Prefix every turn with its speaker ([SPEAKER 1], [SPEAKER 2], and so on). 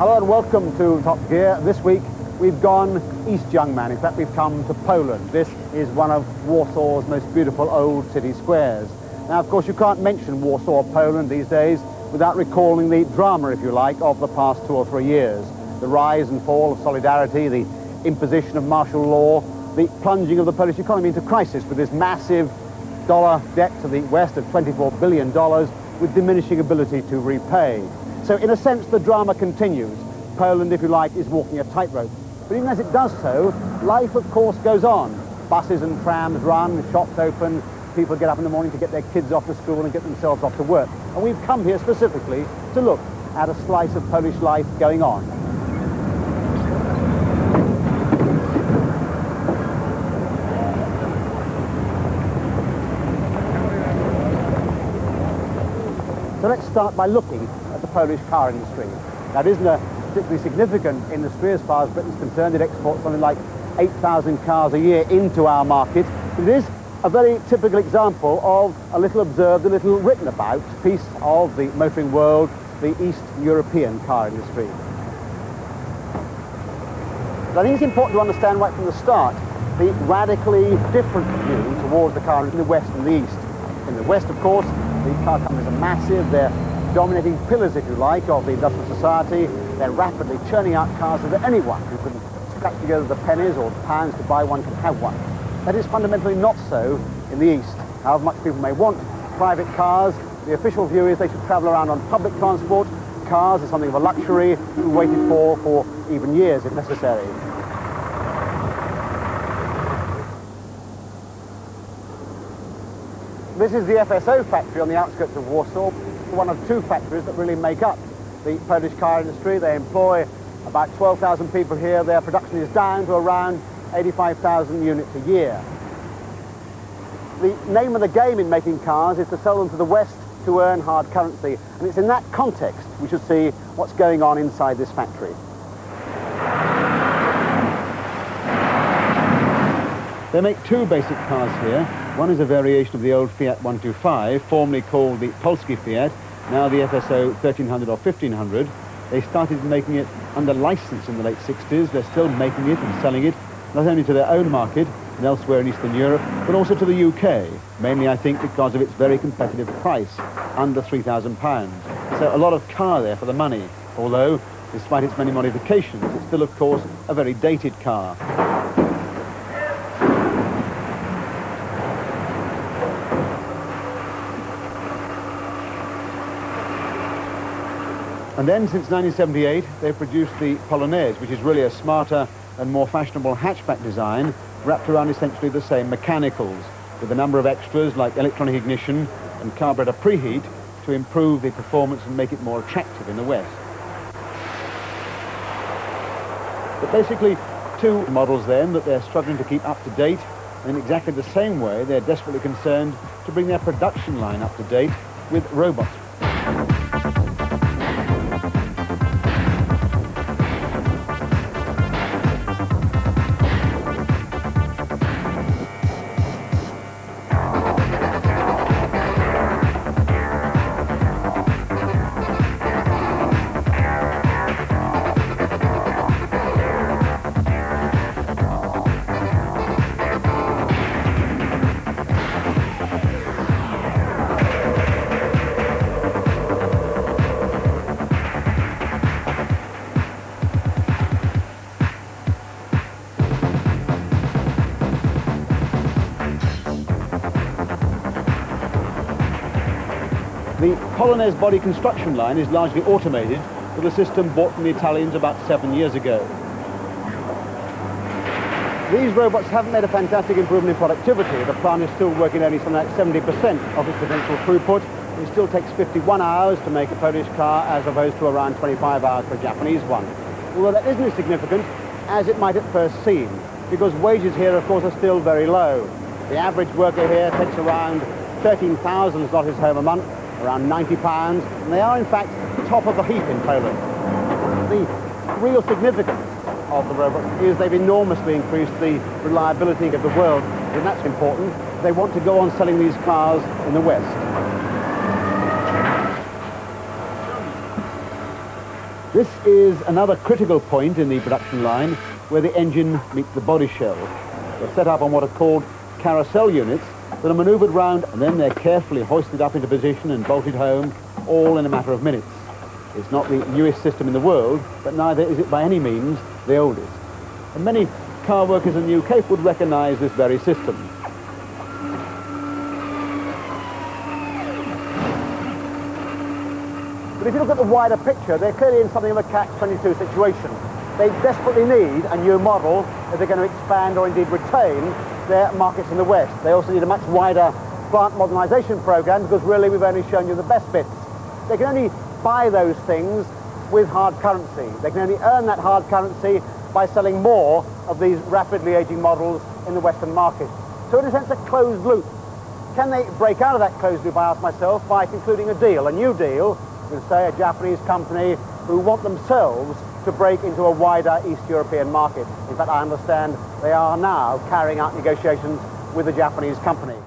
[SPEAKER 1] Hello and welcome to Top Gear. This week we've gone east, young man. In fact, we've come to Poland. This is one of Warsaw's most beautiful old city squares. Now, of course, you can't mention Warsaw or Poland these days without recalling the drama, if you like, of the past 2 or 3 years. The rise and fall of solidarity, the imposition of martial law, the plunging of the Polish economy into crisis with this massive dollar debt to the West of $24 billion with diminishing ability to repay. So in a sense, the drama continues. Poland, if you like, is walking a tightrope. But even as it does so, life, of course, goes on. Buses and trams run, shops open, people get up in the morning to get their kids off to school and get themselves off to work. And we've come here specifically to look at a slice of Polish life going on. So let's start by looking at the Polish car industry. Now, it isn't a particularly significant industry as far as Britain's concerned. It exports something like 8,000 cars a year into our market. It is a very typical example of a little observed, a little written about piece of the motoring world, the East European car industry. But I think it's important to understand right from the start the radically different view towards the car in the West and the East. In the West, of course, the car companies are massive. They're dominating pillars, if you like, of the industrial society. They're rapidly churning out cars so that anyone who can scratch together the pennies or the pounds to buy one can have one. That is fundamentally not so in the East. However much people may want private cars, the official view is they should travel around on public transport. Cars are something of a luxury to be waited for even years if necessary. This is the FSO factory on the outskirts of Warsaw, one of 2 factories that really make up the Polish car industry. They employ about 12,000 people here. Their production is down to around 85,000 units a year. The name of the game in making cars is to sell them to the West to earn hard currency. And it's in that context we should see what's going on inside this factory. They make 2 basic cars here. One is a variation of the old Fiat 125, formerly called the Polski Fiat, now the FSO 1300 or 1500. They started making it under license in the late 60s. They're still making it and selling it, not only to their own market and elsewhere in Eastern Europe, but also to the UK, mainly, I think, because of its very competitive price, under £3,000. So a lot of car there for the money, although, despite its many modifications, it's still, of course, a very dated car. And then, since 1978, they've produced the Polonaise, which is really a smarter and more fashionable hatchback design, wrapped around essentially the same mechanicals, with a number of extras like electronic ignition and carburetor preheat to improve the performance and make it more attractive in the West. But basically, 2 models then that they're struggling to keep up to date, and in exactly the same way they're desperately concerned to bring their production line up to date with robots. The Polonaise body construction line is largely automated with a system bought from the Italians about 7 years ago. These robots haven't made a fantastic improvement in productivity. The plant is still working only something like 70% of its potential throughput. It still takes 51 hours to make a Polish car as opposed to around 25 hours for a Japanese one. Although that isn't as significant as it might at first seem, because wages here, of course, are still very low. The average worker here takes around 13,000 zlotys home a month, around £90, and they are in fact top of the heap in Poland. The real significance of the robots is they've enormously increased the reliability of the world, and that's important. They want to go on selling these cars in the West. This is another critical point in the production line where the engine meets the body shell. They're set up on what are called carousel units that are manoeuvred round, and then they're carefully hoisted up into position and bolted home, all in a matter of minutes. It's not the newest system in the world, but neither is it by any means the oldest. And many car workers in the UK would recognise this very system. But if you look at the wider picture, they're clearly in something of a catch-22 situation. They desperately need a new model if they're going to expand or indeed retain their markets in the West. They also need a much wider plant modernisation programme, because really we've only shown you the best bits. They can only buy those things with hard currency. They can only earn that hard currency by selling more of these rapidly ageing models in the Western market. So in a sense, a closed loop. Can they break out of that closed loop, I ask myself, by concluding a deal, a new deal, with, say, a Japanese company who want themselves to break into a wider East European market? In fact, I understand they are now carrying out negotiations with a Japanese company.